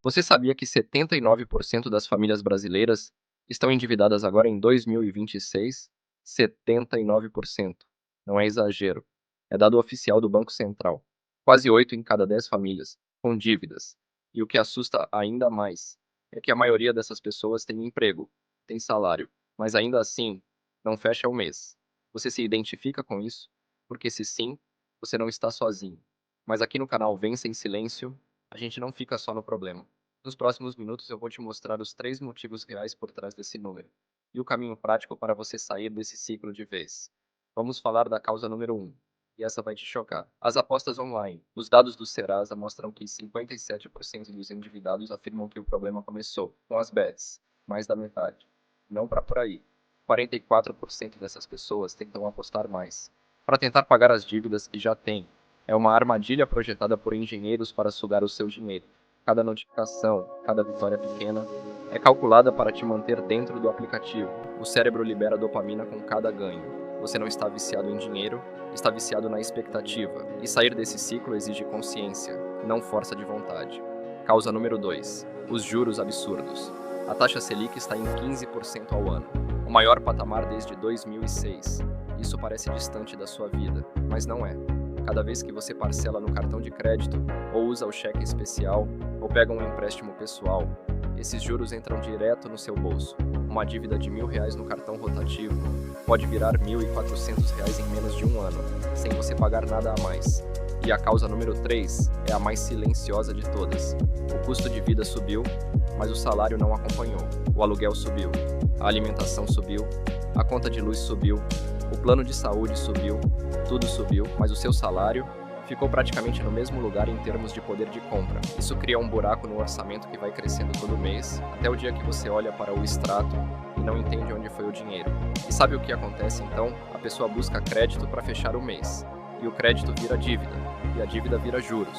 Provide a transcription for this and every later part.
Você sabia que 79% das famílias brasileiras estão endividadas agora em 2026? 79%. Não é exagero. É dado oficial do Banco Central. Quase 8 em cada 10 famílias com dívidas. E o que assusta ainda mais é que a maioria dessas pessoas tem emprego, tem salário, mas ainda assim não fecha o mês. Você se identifica com isso? Porque se sim, você não está sozinho. Mas aqui no canal Vença em Silêncio, a gente não fica só no problema. Nos próximos minutos eu vou te mostrar os 3 motivos reais por trás desse número e o caminho prático para você sair desse ciclo de vez. Vamos falar da causa número 1, e essa vai te chocar. As apostas online. Os dados do Serasa mostram que 57% dos endividados afirmam que o problema começou com as bets, mais da metade. Não para por aí. 44% dessas pessoas tentam apostar mais, para tentar pagar as dívidas que já têm. É uma armadilha projetada por engenheiros para sugar o seu dinheiro. Cada notificação, cada vitória pequena, é calculada para te manter dentro do aplicativo. O cérebro libera dopamina com cada ganho. Você não está viciado em dinheiro, está viciado na expectativa. E sair desse ciclo exige consciência, não força de vontade. Causa número 2. Os juros absurdos. A taxa Selic está em 15% ao ano, o maior patamar desde 2006. Isso parece distante da sua vida, mas não é. Cada vez que você parcela no cartão de crédito, ou usa o cheque especial, ou pega um empréstimo pessoal, esses juros entram direto no seu bolso. Uma dívida de R$ 1.000 no cartão rotativo pode virar R$ 1.400 em menos de um ano, sem você pagar nada a mais. E a causa número 3 é a mais silenciosa de todas. O custo de vida subiu, mas o salário não acompanhou. O aluguel subiu, a alimentação subiu, a conta de luz subiu, o plano de saúde subiu, tudo subiu, mas o seu salário ficou praticamente no mesmo lugar em termos de poder de compra. Isso cria um buraco no orçamento que vai crescendo todo mês, até o dia que você olha para o extrato e não entende onde foi o dinheiro. E sabe o que acontece então? A pessoa busca crédito para fechar o mês, e o crédito vira dívida, e a dívida vira juros.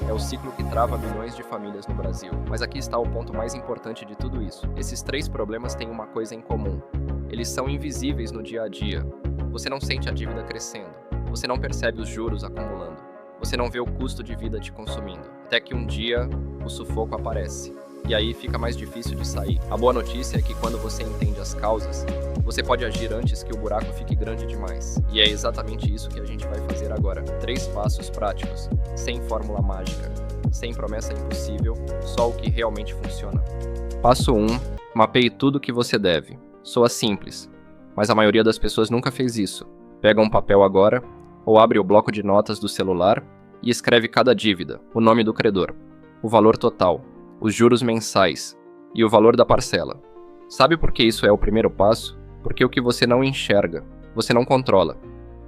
É o ciclo que trava milhões de famílias no Brasil. Mas aqui está o ponto mais importante de tudo isso. Esses 3 problemas têm uma coisa em comum. Eles são invisíveis no dia a dia. Você não sente a dívida crescendo. Você não percebe os juros acumulando. Você não vê o custo de vida te consumindo. Até que um dia, o sufoco aparece. E aí fica mais difícil de sair. A boa notícia é que quando você entende as causas, você pode agir antes que o buraco fique grande demais. E é exatamente isso que a gente vai fazer agora. 3 passos práticos, sem fórmula mágica, sem promessa impossível, só o que realmente funciona. Passo 1. Mapeie tudo o que você deve. Soa simples, mas a maioria das pessoas nunca fez isso. Pega um papel agora, ou abre o bloco de notas do celular e escreve cada dívida, o nome do credor, o valor total, os juros mensais e o valor da parcela. Sabe por que isso é o primeiro passo? Porque o que você não enxerga, você não controla.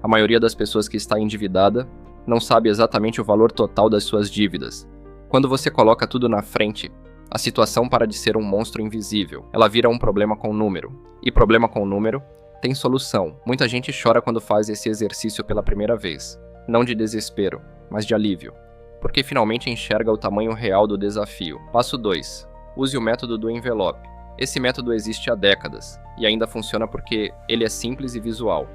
A maioria das pessoas que está endividada não sabe exatamente o valor total das suas dívidas. Quando você coloca tudo na frente, a situação para de ser um monstro invisível. Ela vira um problema com número. E problema com número tem solução. Muita gente chora quando faz esse exercício pela primeira vez. Não de desespero, mas de alívio. Porque finalmente enxerga o tamanho real do desafio. Passo 2. Use o método do envelope. Esse método existe há décadas e ainda funciona porque ele é simples e visual.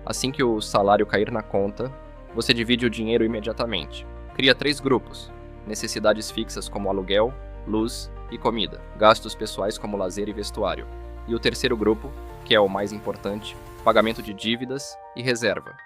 Assim que o salário cair na conta, você divide o dinheiro imediatamente. Cria 3 grupos: necessidades fixas como aluguel, luz e comida, gastos pessoais como lazer e vestuário. E o terceiro grupo, que é o mais importante, pagamento de dívidas e reserva.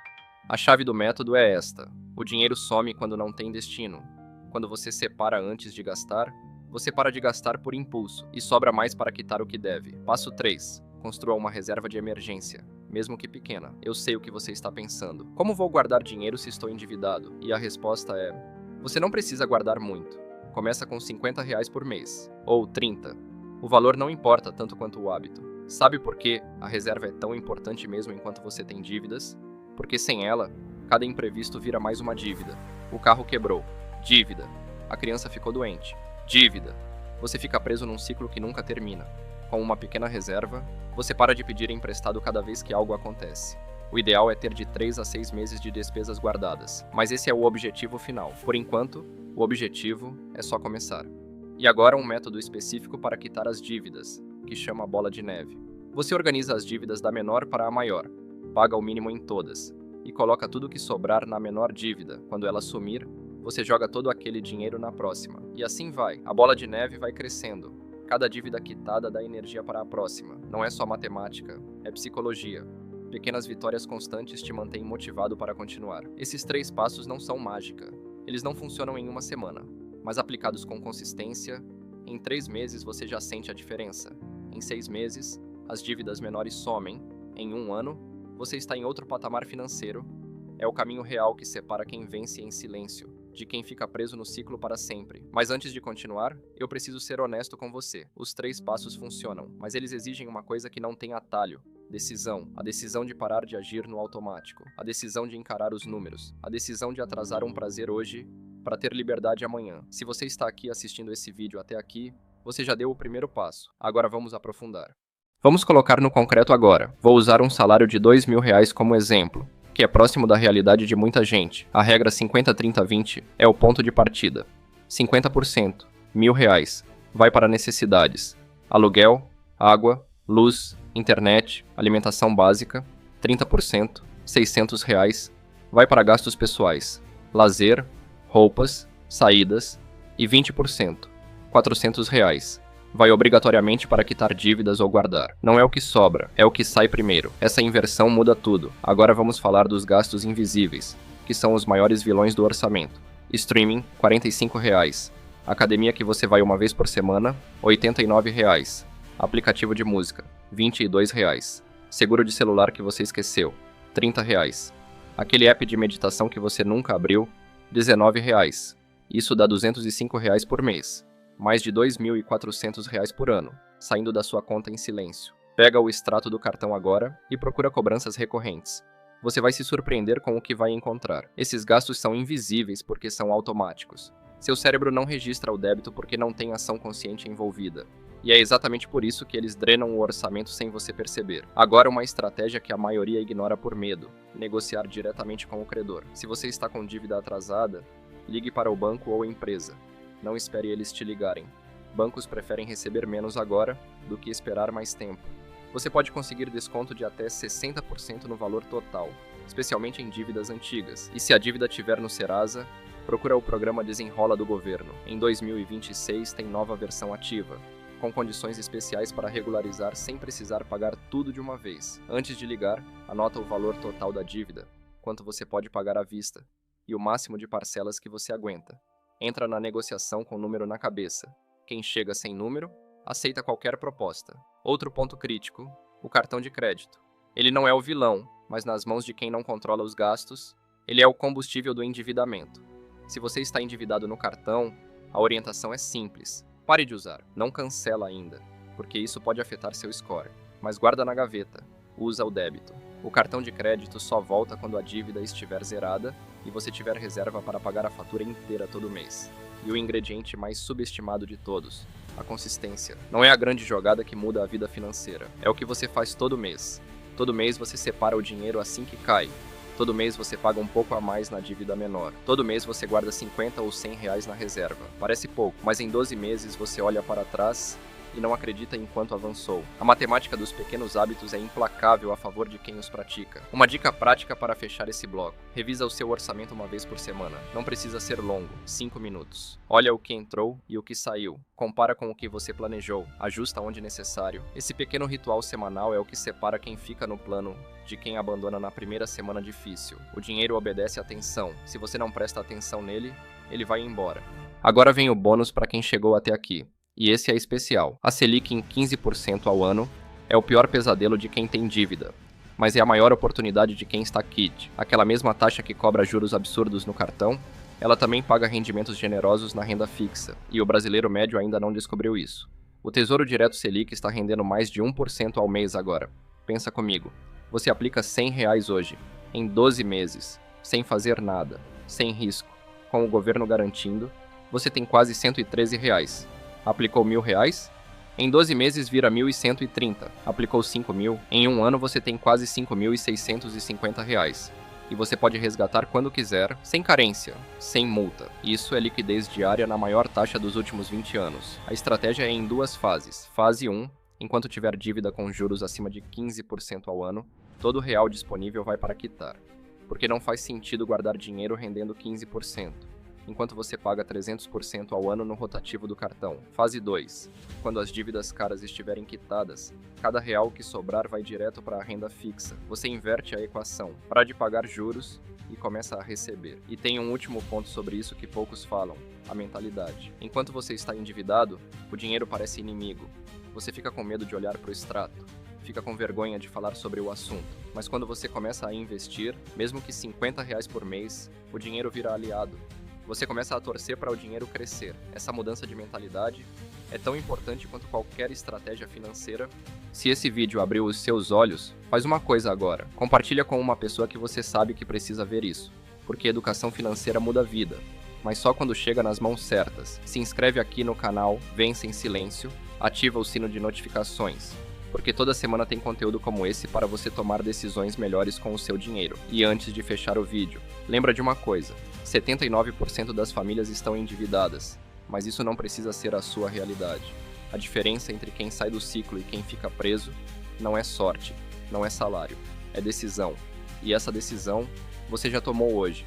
A chave do método é esta: o dinheiro some quando não tem destino. Quando você separa antes de gastar, você para de gastar por impulso e sobra mais para quitar o que deve. Passo 3. Construa uma reserva de emergência, mesmo que pequena. Eu sei o que você está pensando. Como vou guardar dinheiro se estou endividado? E a resposta é: você não precisa guardar muito. Começa com R$ 50 por mês, ou 30. O valor não importa tanto quanto o hábito. Sabe por que a reserva é tão importante mesmo enquanto você tem dívidas? Porque sem ela, cada imprevisto vira mais uma dívida. O carro quebrou. Dívida. A criança ficou doente. Dívida. Você fica preso num ciclo que nunca termina. Com uma pequena reserva, você para de pedir emprestado cada vez que algo acontece. O ideal é ter de 3 a 6 meses de despesas guardadas, mas esse é o objetivo final. Por enquanto, o objetivo é só começar. E agora um método específico para quitar as dívidas, que chama bola de neve. Você organiza as dívidas da menor para a maior, paga o mínimo em todas, e coloca tudo que sobrar na menor dívida. Quando ela sumir, você joga todo aquele dinheiro na próxima. E assim vai. A bola de neve vai crescendo. Cada dívida quitada dá energia para a próxima. Não é só matemática, é psicologia. Pequenas vitórias constantes te mantêm motivado para continuar. Esses 3 passos não são mágica. Eles não funcionam em uma semana, mas aplicados com consistência, em 3 meses você já sente a diferença. Em 6 meses, as dívidas menores somem. Em 1 ano, você está em outro patamar financeiro. É o caminho real que separa quem vence em silêncio de quem fica preso no ciclo para sempre. Mas antes de continuar, eu preciso ser honesto com você. Os 3 passos funcionam, mas eles exigem uma coisa que não tem atalho. Decisão. A decisão de parar de agir no automático. A decisão de encarar os números. A decisão de atrasar um prazer hoje para ter liberdade amanhã. Se você está aqui assistindo esse vídeo até aqui, você já deu o primeiro passo. Agora vamos aprofundar. Vamos colocar no concreto agora. Vou usar um salário de R$ 2.000 como exemplo, que é próximo da realidade de muita gente. A regra 50-30-20 é o ponto de partida. 50%, R$ 1.000, vai para necessidades. Aluguel, água, luz, internet, alimentação básica. 30%, R$ 600, vai para gastos pessoais. Lazer, roupas, saídas. E 20%, R$ 400, vai obrigatoriamente para quitar dívidas ou guardar. Não é o que sobra, é o que sai primeiro. Essa inversão muda tudo. Agora vamos falar dos gastos invisíveis, que são os maiores vilões do orçamento. Streaming, R$ 45. Academia que você vai uma vez por semana, R$ 89. Aplicativo de música, R$ 22. Seguro de celular que você esqueceu, R$ 30. Aquele app de meditação que você nunca abriu, R$ 19. Isso dá R$ 205 por mês. Mais de R$ 2.400 por ano, saindo da sua conta em silêncio. Pega o extrato do cartão agora e procura cobranças recorrentes. Você vai se surpreender com o que vai encontrar. Esses gastos são invisíveis porque são automáticos. Seu cérebro não registra o débito porque não tem ação consciente envolvida. E é exatamente por isso que eles drenam o orçamento sem você perceber. Agora uma estratégia que a maioria ignora por medo: negociar diretamente com o credor. Se você está com dívida atrasada, ligue para o banco ou empresa. Não espere eles te ligarem. Bancos preferem receber menos agora do que esperar mais tempo. Você pode conseguir desconto de até 60% no valor total, especialmente em dívidas antigas. E se a dívida tiver no Serasa, procura o programa Desenrola do governo. Em 2026 tem nova versão ativa, com condições especiais para regularizar sem precisar pagar tudo de uma vez. Antes de ligar, anota o valor total da dívida, quanto você pode pagar à vista, e o máximo de parcelas que você aguenta. Entra na negociação com o número na cabeça. Quem chega sem número, aceita qualquer proposta. Outro ponto crítico, o cartão de crédito. Ele não é o vilão, mas nas mãos de quem não controla os gastos, ele é o combustível do endividamento. Se você está endividado no cartão, a orientação é simples. Pare de usar, não cancela ainda, porque isso pode afetar seu score. Mas guarda na gaveta, usa o débito. O cartão de crédito só volta quando a dívida estiver zerada e você tiver reserva para pagar a fatura inteira todo mês. E o ingrediente mais subestimado de todos, a consistência. Não é a grande jogada que muda a vida financeira, é o que você faz todo mês. Todo mês você separa o dinheiro assim que cai. Todo mês você paga um pouco a mais na dívida menor. Todo mês você guarda 50 ou 100 reais na reserva. Parece pouco, mas em 12 meses você olha para trás e não acredita em quanto avançou. A matemática dos pequenos hábitos é implacável a favor de quem os pratica. Uma dica prática para fechar esse bloco: revisa o seu orçamento uma vez por semana. Não precisa ser longo, 5 minutos. Olha o que entrou e o que saiu. Compara com o que você planejou. Ajusta onde necessário. Esse pequeno ritual semanal é o que separa quem fica no plano de quem abandona na primeira semana difícil. O dinheiro obedece à atenção. Se você não presta atenção nele, ele vai embora. Agora vem o bônus para quem chegou até aqui. E esse é especial. A Selic em 15% ao ano é o pior pesadelo de quem tem dívida, mas é a maior oportunidade de quem está quite. Aquela mesma taxa que cobra juros absurdos no cartão, ela também paga rendimentos generosos na renda fixa, e o brasileiro médio ainda não descobriu isso. O Tesouro Direto Selic está rendendo mais de 1% ao mês agora. Pensa comigo, você aplica R$ 100 hoje, em 12 meses, sem fazer nada, sem risco, com o governo garantindo, você tem quase R$ 113. Aplicou R$ 1.000? Em 12 meses vira 1.130. Aplicou 5.000? Em um ano você tem quase R$ 5.650. E você pode resgatar quando quiser, sem carência, sem multa. Isso é liquidez diária na maior taxa dos últimos 20 anos. A estratégia é em 2 fases. Fase 1, enquanto tiver dívida com juros acima de 15% ao ano, todo o real disponível vai para quitar. Porque não faz sentido guardar dinheiro rendendo 15%. enquanto você paga 300% ao ano no rotativo do cartão. Fase 2. Quando as dívidas caras estiverem quitadas, cada real que sobrar vai direto para a renda fixa. Você inverte a equação, para de pagar juros e começa a receber. E tem um último ponto sobre isso que poucos falam: a mentalidade. Enquanto você está endividado, o dinheiro parece inimigo. Você fica com medo de olhar para o extrato, fica com vergonha de falar sobre o assunto. Mas quando você começa a investir, mesmo que R$ 50 por mês, o dinheiro vira aliado. Você começa a torcer para o dinheiro crescer. Essa mudança de mentalidade é tão importante quanto qualquer estratégia financeira. Se esse vídeo abriu os seus olhos, faz uma coisa agora: compartilha com uma pessoa que você sabe que precisa ver isso, porque educação financeira muda a vida, mas só quando chega nas mãos certas. Se inscreve aqui no canal Vença em Silêncio, ativa o sino de notificações, porque toda semana tem conteúdo como esse para você tomar decisões melhores com o seu dinheiro. E antes de fechar o vídeo, lembra de uma coisa: 79% das famílias estão endividadas, mas isso não precisa ser a sua realidade. A diferença entre quem sai do ciclo e quem fica preso não é sorte, não é salário, é decisão. E essa decisão você já tomou hoje.